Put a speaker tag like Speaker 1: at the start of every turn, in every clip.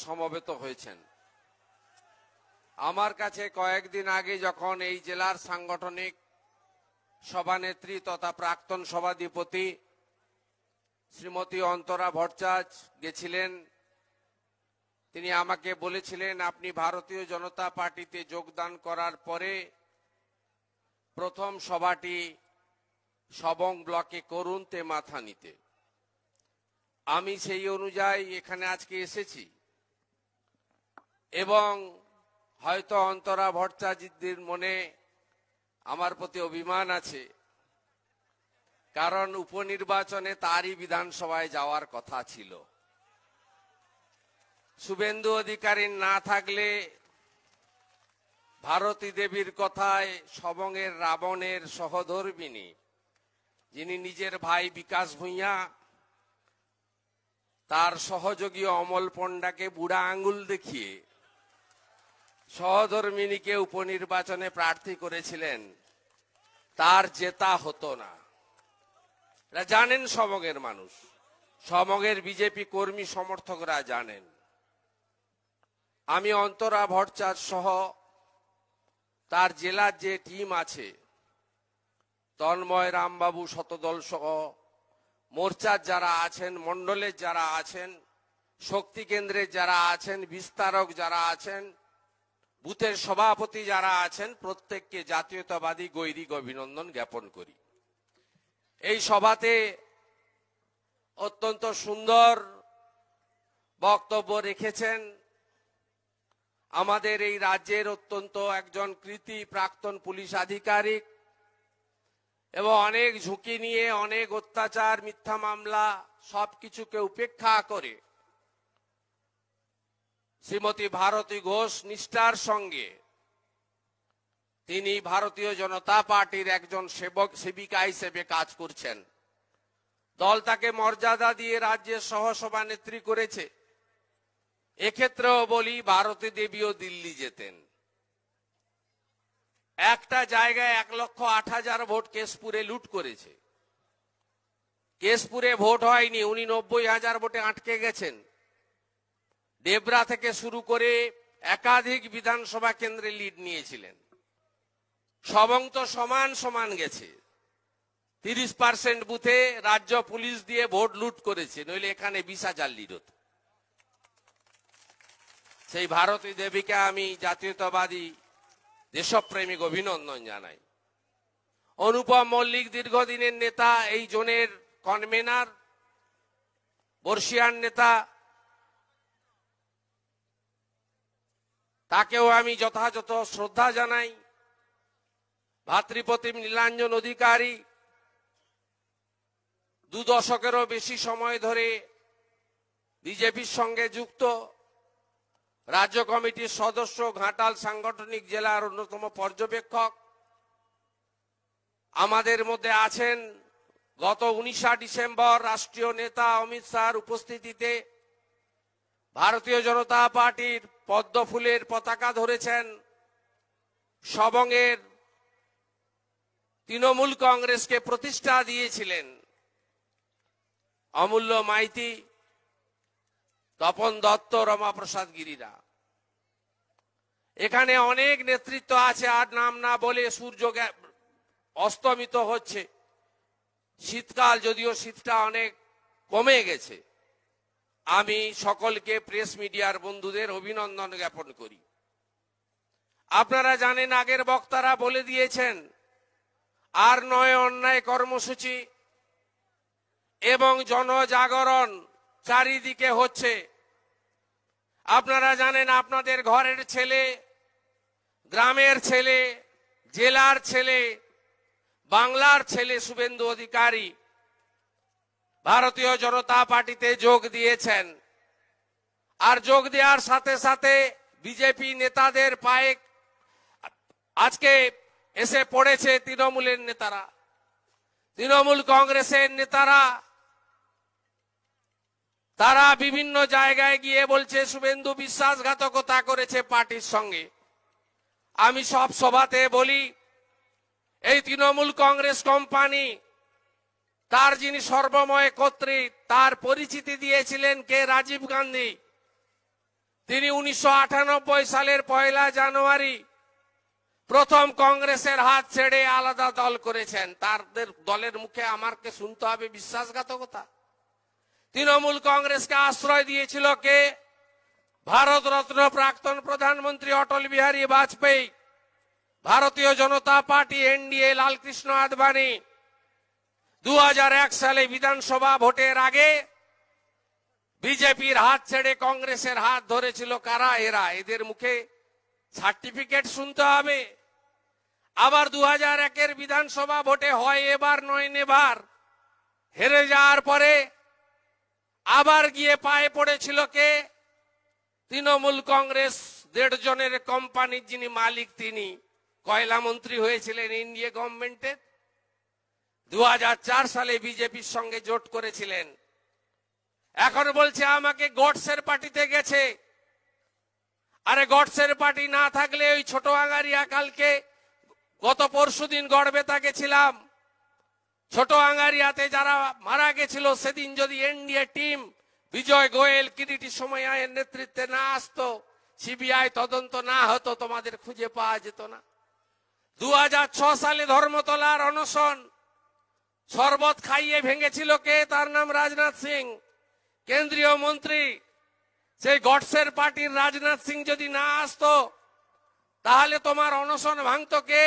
Speaker 1: সমবেত হয়েছেন। আমার কাছে কয়েকদিন আগে যখন এই জেলার সাংগঠনিক সভানেত্রী তথা প্রাক্তন সভাধিপতি শ্রীমতী অন্তরা ভট্টাচার্য গেছিলেন, তিনি আমাকে বলেছিলেন আপনি ভারতীয় জনতা পার্টিতে যোগদান করার পরে প্রথম সভাটি সবং ব্লকে করুন তে মাথা নিতে। আমি সেই অনুযায়ী এখানে আজকে এসেছি এবং হয়তো অন্তরা ভট্টাচার্যের মনে আমার প্রতি অভিমান আছে, কারণ উপনির্বাচনে তারই বিধানসভায় যাওয়ার কথা ছিল। শুভেন্দু অধিকারী না থাকলে ভারতী দেবীর কথায় সবংয়ের রাবণের সহধর্মিণী, যিনি নিজের ভাই বিকাশ ভূঁইয়া তার সহযোগী অমল পণ্ডাকে বুড়া আঙ্গুল দেখিয়ে সহধর্মিণীকে উপনির্বাচনে প্রার্থী করেছিলেন, তার জেতা হতো না। জানেন সবংয়ের মানুষ, সবংয়ের বিজেপি কর্মী সমর্থকরা জানেন। আমি অন্তরা ভট্টাচার্য সহ তার জেলার যে টিম আছে, তন্ময় রামবাবু শতদল সহ মোর্চার যারা আছেন, মন্ডলের যারা আছেন, শক্তি কেন্দ্রের যারা আছেন, বিস্তারক যারা আছেন, বুথের সভাপতি যারা আছেন, প্রত্যেককে জাতীয়তাবাদী গৈরিক অভিনন্দন জ্ঞাপন করি। এই সভাতে অত্যন্ত সুন্দর বক্তব্য রেখেছেন আমাদের এই রাজ্যের অত্যন্ত একজন কৃতী প্রাক্তন পুলিশ আধিকারিক এবং অনেক ঝুঁকি নিয়ে, অনেক অত্যাচার, মিথ্যা মামলা সবকিছুকে উপেক্ষা করে শ্রীমতী ভারতী ঘোষ নিষ্ঠার সঙ্গে তিনি ভারতীয় জনতা পার্টির একজন সেবিকা হিসেবে কাজ করছেন। দল তাকে মর্যাদা দিয়ে রাজ্যের সহসভানেত্রী করেছে। এক্ষেত্রেও বলি, ভারতী দেবীও দিল্লি যেতেন। একটা জায়গায় 1,08,000 ভোট কেশপুরে লুট করেছে। কেশপুরে ভোট হয়নি, উনি 90,000 ভোটে আটকে গেছেন। ডেবরা থেকে শুরু করে একাধিক বিধানসভা কেন্দ্রে লিড নিয়েছিলেন। সবং তো সমান সমান গেছে, 30% বুথে রাজ্য পুলিশ দিয়ে ভোট লুট করেছে, নইলে এখানে 20,000 লিড হতো। সেই ভারতী দেবীকে আমি জাতীয়তাবাদী দেশপ্রেমিক অভিনন্দন জানাই। অনুপম মল্লিক দীর্ঘদিনের নেতা, এই জোনের কনভেনার, বর্ষিয়ান নেতা, তাকেও আমি যথাযথ শ্রদ্ধা জানাই। ভাতৃপ্রতিম নীলাঞ্জন অধিকারী 2 দশকেরও বেশি সময় ধরে বিজেপির সঙ্গে যুক্ত, রাজ্য কমিটির সদস্য, ঘাটাল সাংগঠনিক জেলার অন্যতম পর্যবেক্ষক। আমাদের মধ্যে আছেন গত 19 ডিসেম্বর রাষ্ট্রীয় নেতা অমিত শাহর উপস্থিতিতে ভারতীয় জনতা পার্টির পদ্ম ফুলের পতাকা ধরেছেন। সবংয়ের তৃণমূল কংগ্রেসকে প্রতিষ্ঠা দিয়েছিলেন অমূল্য মাইতি, তপন দত্ত, রমাপ্রসাদ গিরিরা। এখানে অনেক নেতৃত্ব আছে, আর নাম না বলে সূর্য অস্তমিত হচ্ছে। শীতকাল, যদিও শীতটা অনেক কমে গেছে। আমি সকলকে, প্রেস মিডিয়ার বন্ধুদের অভিনন্দন জ্ঞাপন করি। আপনারা জানেন, আগের বক্তারা বলে দিয়েছেন, আর নয় অন্যায় কর্মসূচি এবং জনজাগরণ চারিদিকে হচ্ছে। আপনারা জানেন, আপনাদের ঘরের ছেলে, গ্রামের ছেলে, জেলার ছেলে, বাংলার ছেলে শুভেন্দু অধিকারী ভারতীয় জনতা পার্টিতে যোগ দিয়েছেন। আর যোগ দেওয়ার সাথে সাথে বিজেপি নেতাদের পায়ে আজকে এসে পড়েছে তৃণমূলের নেতারা, তৃণমূল কংগ্রেসের নেতারা। তারা বিভিন্ন জায়গায় গিয়ে বলছে শুভেন্দু বিশ্বাসঘাতকতা করেছে পার্টির সঙ্গে। আমি সব সভাতে বলি, এই তৃণমূল কংগ্রেস কোম্পানি, তার যিনি সর্বময় কর্ত্রী, তার পরিচিতি দিয়েছিলেন কে? রাজীব গান্ধী। তিনি 1998 সালের 1 জানুয়ারি প্রথম কংগ্রেসের হাত ছেড়ে আলাদা দল করেছেন। তাদের দলের মুখে আমাকে শুনতে হবে বিশ্বাসঘাতকতা। তৃণমূল কংগ্রেসকে আশ্রয় দিয়েছিল কে? ভারতরত্ন প্রাক্তন প্রধানমন্ত্রী অটল বিহারী বাজপেয়ী, ভারতীয় জনতা পার্টি এনডিএ লালকৃষ্ণ আদবানি। 2001 সালে বিধানসভা ভোটের আগে বিজেপির হাত ছেড়ে কংগ্রেসের হাত ধরেছিল কারা? এরা। এদের মুখে সার্টিফিকেট শুনতে হবে। আবার 2001-এর বিধানসভা ভোটে হয় এবার নয় নেবার, হেরে যাওয়ার পরে আবার গিয়ে পায়ে পড়েছিল কে? তৃণমূল কংগ্রেস 1.5 জনের কোম্পানির যিনি মালিক, তিনি কয়লা মন্ত্রী হয়েছিলেন এনডিএ গভর্নমেন্টের। 2004 সালে বিজেপির সঙ্গে জোট করেছিলেন। এখন বলছে আমাকে গডসের পার্টিতে গেছে। আরে গডসের পার্টি না থাকলে ওই ছোট আঙ্গারিয়া, কালকে গত পরশুদিন গড়বেতা গেছিলাম, ছোট আঙ্গারিয়াতে যারা মারা গেছিল সেদিন যদি এনডিএ টিম বিজয় গোয়েল, কিরিটি সোমাইয়ের নেতৃত্বে না আসতো, সিবিআই তদন্ত না হতো, তোমাদের খুঁজে পাওয়া যেত না। 2006 সালে ধর্মতলার অনশন শরবত খাইয়ে ভেঙেছিল কে? তার নাম রাজনাথ সিং, কেন্দ্রীয় মন্ত্রী। সেই গডসের পার্টির রাজনাথ সিং যদি না আসতো তাহলে তোমার অনশন ভাঙতো কে?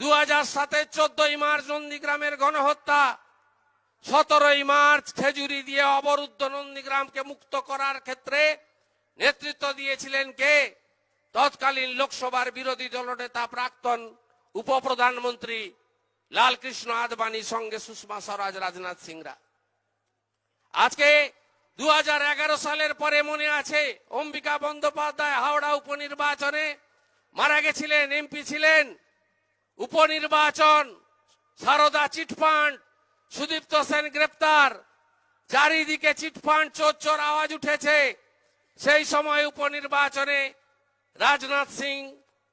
Speaker 1: 2007 14ই মার্চ নন্দীগ্রামের গণহত্যা, 17ই মার্চ খেজুরি দিয়ে অবরুদ্ধ নন্দীগ্রামকে মুক্ত করার ক্ষেত্রে নেতৃত্ব দিয়েছিলেন কে? তৎকালীন লোকসভার বিরোধী দলনেতা প্রাক্তন উপপ্রধানমন্ত্রী লালকৃষ্ণ আদবানির সঙ্গে সুষমা স্বরাজ, রাজনাথ সিংরা। আজকে 2011 সালের পরে মনে আছে অম্বিকা বন্দ্যোপাধ্যায় হাওড়া উপনির্বাচনে মারা গেছিলেন, এমপি ছিলেন। উপনির্বাচন, সারদা চিটফান্ড, সুদীপ্ত সেন গ্রেপ্তার, চারিদিকে চিটফান্ড চোর আওয়াজ উঠেছে। সেই সময় উপনির্বাচনে রাজনাথ সিং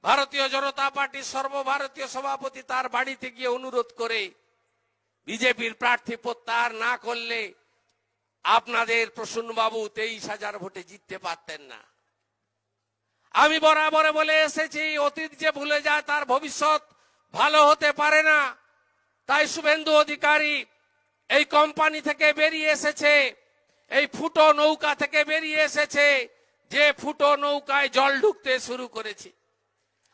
Speaker 1: ভারতীয় জনতা পার্টির সর্বভারতীয় সভাপতি তার বাড়িতে গিয়ে অনুরোধ করে বিজেপির প্রার্থী প্রত্যাহার না করলে আপনাদের প্রসূনবাবু 23,000 ভোটে জিততে পারতেন না। আমি বরাবর বলে এসেছি, অতীত যে ভুলে যায় তার ভবিষ্যৎ ভালো হতে পারে না। তাই শুভেন্দু অধিকারী এই কোম্পানি থেকে বেরিয়ে এসেছে, এই ফুটো নৌকা থেকে বেরিয়ে এসেছে, যে ফুটো নৌকায় জল ঢুকতে শুরু করেছে।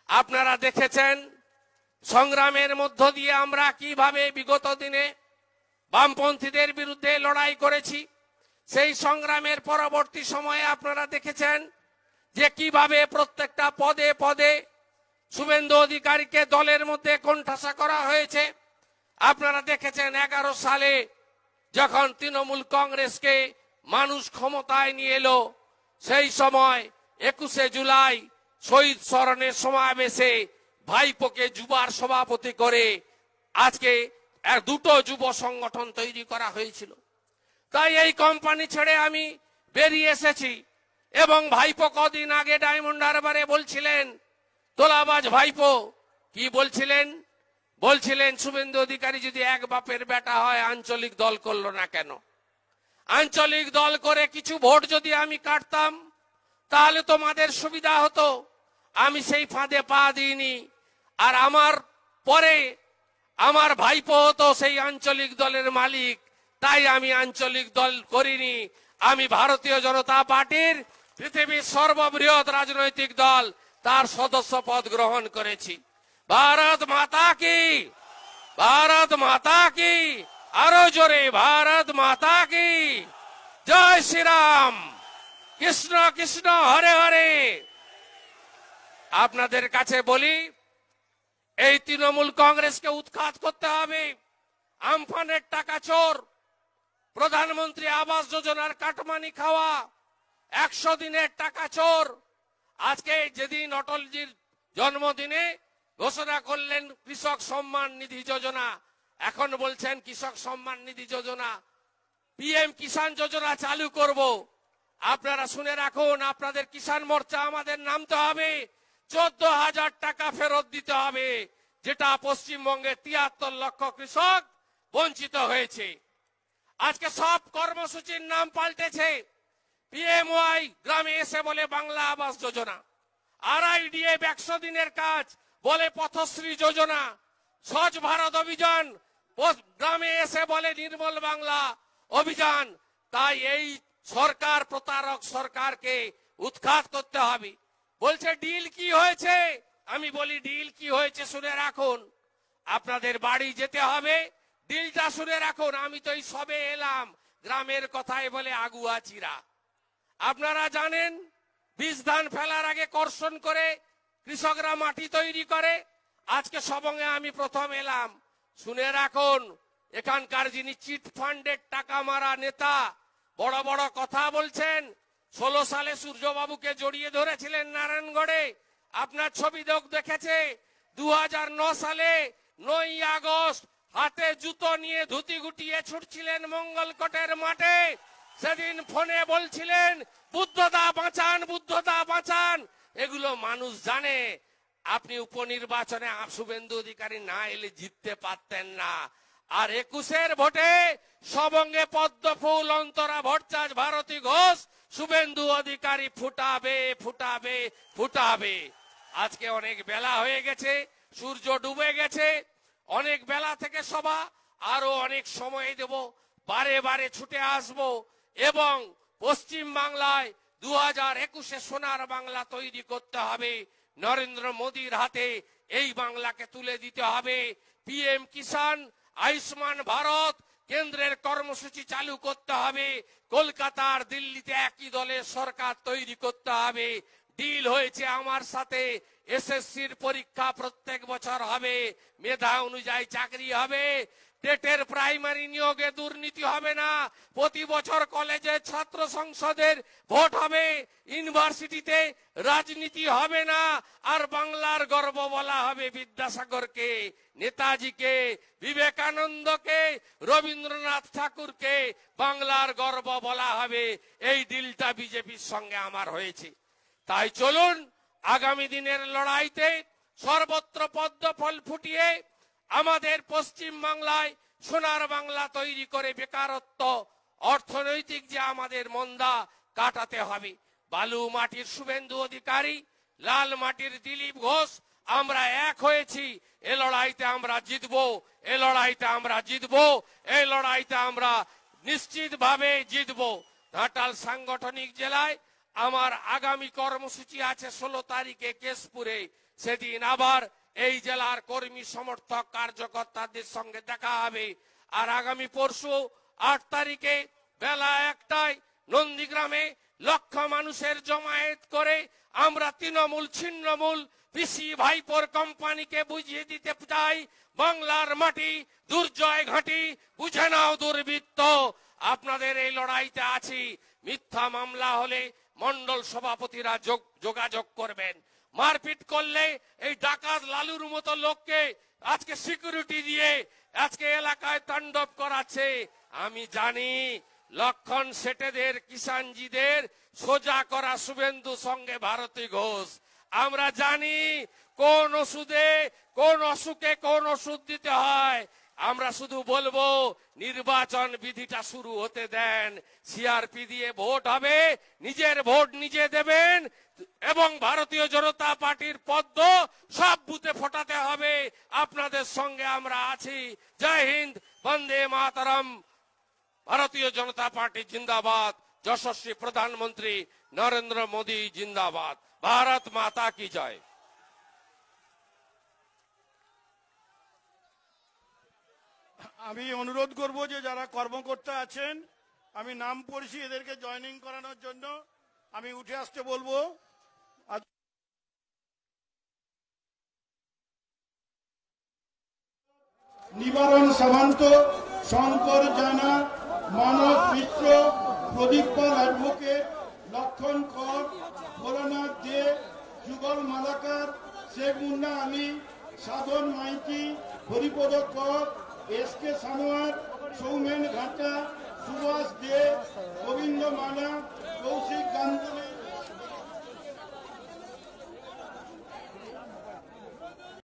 Speaker 1: আপনারা দেখেছেন সংগ্রামের মধ্য দিয়ে আমরা কিভাবে বিগত দিনে বামপন্থীদের বিরুদ্ধে লড়াই করেছি। সেই সংগ্রামের পরবর্তী সময়ে আপনারা দেখেছেন যে কিভাবে প্রত্যেকটা পদে পদে শুভেন্দু অধিকারীকে দলের মধ্যে কোণঠাসা করা হয়েছে। আপনারা দেখেছেন 11 সালে যখন তৃণমূল কংগ্রেসকে মানুষ ক্ষমতায় নিয়ে এলো, সেই সময় 21শে জুলাই শহীদ স্মরণের সমাবেশে ভাইপোকে যুবার সভাপতি করে আজকে দুটো যুব সংগঠন তৈরি করা হয়েছিল। তাই এই কোম্পানি ছেড়ে আমি বেরিয়ে এসেছি। এবং ভাইপো কদিন আগে ডায়মন্ড হারবারে বলছিলেন, তোলাবাজ ভাইপো কি বলছিলেন? বলছিলেন শুভেন্দু অধিকারী যদি এক বাপের বেটা হয় আঞ্চলিক দল করলো না কেন? আঞ্চলিক দল করে কিছু ভোট যদি আমি কাটতাম তাহলে তোমাদের সুবিধা হতো। আমি সেই ফাঁদে পা দিইনি। আর আমার পরে আমার ভাইপো হতো সেই আঞ্চলিক দলের মালিক, তাই আমি আঞ্চলিক দল করিনি। আমি ভারতীয় জনতা পার্টির পৃথিবীর সর্ববৃহৎ রাজনৈতিক দল তার সদস্য পদ গ্রহণ করেছি। ভারত মাতা কি, ভারত মাতা কি, আরো জোরে ভারত মাতা কি, জয় শ্রীরাম, কৃষ্ণ কৃষ্ণ হরে হরে। আপনাদের কাছে বলি, এই তৃণমূল কংগ্রেসকে উৎখাত করতে হবে। আমফানের টাকা চোর, প্রধানমন্ত্রী আবাস যোজনার কাটমানি খাওয়া, 100 দিনের টাকা চোর। আজকে যেদিন অটলজির জন্মদিনে ঘোষণা করলেন কৃষক সম্মান নিধি যোজনা, এখন বলছেন কৃষক সম্মান নিধি যোজনা, পিএম কিষাণ যোজনা চালু করব। আপনারা শুনে রাখুন, আপনাদের কিষাণ মোর্চা আমাদের নামতে হবে, 14,000 টাকা ফেরত দিতে হবে, যেটা পশ্চিমবঙ্গের 73 লক্ষ কৃষক বঞ্চিত হয়েছে। আজকে সব কর্মসূচির নাম পাল্টেছে। পিএমওয়াই গ্রামে এসে বলে বাংলা আবাস যোজনা, আরআইডিএফ 100 দিনের কাজ বলে পথশ্রী যোজনা, স্বচ্ছ ভারত অভিযান গ্রামে এসে বলে নির্মল বাংলা অভিযান। তাই এই সরকার প্রতারক সরকারকে উৎখাত করতে হবে। বলছে ডিল কি হয়েছে, আমি বলি ডিল কি হয়েছে শুনে রাখুন, আপনাদের বাড়ি যেতে হবে, ডিলটা শুনে রাখুন। আমি তো এই সবে এলাম, গ্রামের কথায় বলে আগুয়া চিরা। আপনারা জানেন বীজ ধান ফেলার আগে কর্ষণ করে কৃষকরা মাটি তৈরি করে। আজকে সবঙ্গে আমি প্রথম এলাম, শুনে রাখুন এখানকার যিনি চিট ফান্ডের টাকা মারা নেতা বড় বড় কথা বলছেন। 16 সালে সূর্যবাবুকে জড়িয়ে ধরেছিলেন নারায়ণগড়ে, আপনার ছবি দেখেছে। 2009 সালে 9ই আগস্ট হাতে জুতো নিয়ে ধুতি গুটিয়ে ছুটছিলেন মঙ্গলকোটের মাঠে। সেদিন ফোনে বলছিলেন বুদ্ধদা বাঁচান, বুদ্ধদা বাঁচান। এগুলো মানুষ জানে। আপনি উপনির্বাচনে শুভেন্দু অধিকারী না এলে জিততে পারতেন না। আর 21-এর ভোটে সবঙ্গে পদ্মফুল, অন্তরা ভট্টাচার্য, ভারতী ঘোষ, শুভেন্দু অধিকারী ফুটাবে ফুটাবে ফুটাবে। আজকে অনেক বেলা হয়ে গেছে, সূর্য ডুবে গেছে, অনেক বেলা থেকে সভা, আরো অনেক সময় দেব, বারে বারে ছুটে আসব এবং পশ্চিম বাংলায় 2021-এ সোনার বাংলা তৈরি করতে হবে। নরেন্দ্র মোদীর হাতে এই বাংলাকে তুলে দিতে হবে। পিএম কিষাণ, আয়ুষ্মান ভারত, কেন্দ্রের কর্মসূচি চালু করতে হবে। কলকাতার দিল্লিতে একই দলের সরকার তৈরি করতে হবে। ডিল হয়েছে আমার সাথে, এসএসসির পরীক্ষা প্রত্যেক বছর হবে, মেধা অনুযায়ী চাকরি হবে, টেটের প্রাইমারি নিয়োগে দুর্নীতি হবে না, প্রতি বছর কলেজে ছাত্র সংসদের ভোট হবে, ইউনিভার্সিটিতে রাজনীতি হবে না, আর বাংলার গর্ব বলা হবে বিদ্যাসাগরকে, নেতাজিকে, বিবেকানন্দকে, রবীন্দ্রনাথ ঠাকুরকে বাংলার গর্ব বলা হবে। এই ডিলটা বিজেপির সঙ্গে আমার হয়েছে। তাই চলুন আগামী দিনের লড়াইতে সর্বত্র পদ্ম ফল ফুটিয়ে আমাদের পশ্চিম বাংলায় সোনার বাংলা তৈরি করে বেকারত্ব, অর্থনৈতিক যে আমাদের মন্দা কাটাতে হবে। বালু মাটির শুভেন্দু অধিকারী, লাল মাটির দিলীপ ঘোষ, আমরা এক হয়েছি। এ লড়াইতে আমরা জিতবো, এ লড়াইতে আমরা জিতবো, এই লড়াইতে আমরা নিশ্চিতভাবে জিতবো। ঘাটাল সাংগঠনিক জেলায় আমার আগামী কর্মসূচি আছে 16 তারিখে কেশপুরে। সেদিন আবার এই জেলার কর্মী সমর্থক কার্যকর্তাদের সঙ্গে দেখা হবে। আর আগামী পরশু 8 তারিখে বেলা 1টায় নন্দীগ্রামে লক্ষ মানুষের জমায়েত করে আমরা তৃণমূল ছিন্নমূল পিসি ভাইপোর কোম্পানিকে বুঝিয়ে দিতে চাই, বাংলার মাটি দুর্জয় ঘাঁটি, বুঝে নাও দুর্বৃত্ত। আপনাদের এই লড়াইতে আছি। মিথ্যা মামলা হলে মন্ডল সভাপতিরা যোগাযোগ করবেন। মারপিট করলে এই ডাকাত লালুর মতো লোককে আজকে সিকিউরিটি দিয়ে আজকে এলাকায় তাণ্ডব করাচ্ছে। আমি জানি লক্ষণ সেটেদের, কিষাণজিদের সোজা করা শুভেন্দু সঙ্গে ভারতী ঘোষ। আমরা জানি কোন ওষুধে, কোন অসুখে কোন ওষুধ দিতে হয়। আমরা শুধু বলবো নির্বাচন বিধিটা শুরু হতে দেন, সিআরপি দিয়ে ভোট হবে, নিজের ভোট নিজে দেবেন এবং ভারতীয় জনতা পার্টির পদ্ম সব বুথে ফোটাতে হবে। আপনাদের সঙ্গে আমরা আছি। জয় হিন্দ, বন্দে মাতরম। ভারতীয় জনতা পার্টি জিন্দাবাদ। যশস্বী প্রধানমন্ত্রী নরেন্দ্র মোদী জিন্দাবাদ। ভারত মাতা কি জয়।
Speaker 2: আমি অনুরোধ করব যে যারা কর্মকর্তা আছেন, আমি নাম পড়ছি, এদেরকে জয়েনিং করানোর জন্য আমি উঠে আসতে বলবো। নিবারণ সামন্ত, শঙ্কর জানা, মানস মিশ্র, প্রদীপ পাল অ্যাডভোকেট, লক্ষণ কর, ভোলানাথ দে, যুগল মালাকার, শেখ মুন্না আলী, সাধন মাইতি, হরিপদ কর, এসকে সানোয়ার, সৌমেন ঘাটা, সুভাষ দে, গোবিন্দ মানা, কৌশিক গাঙ্গুলি।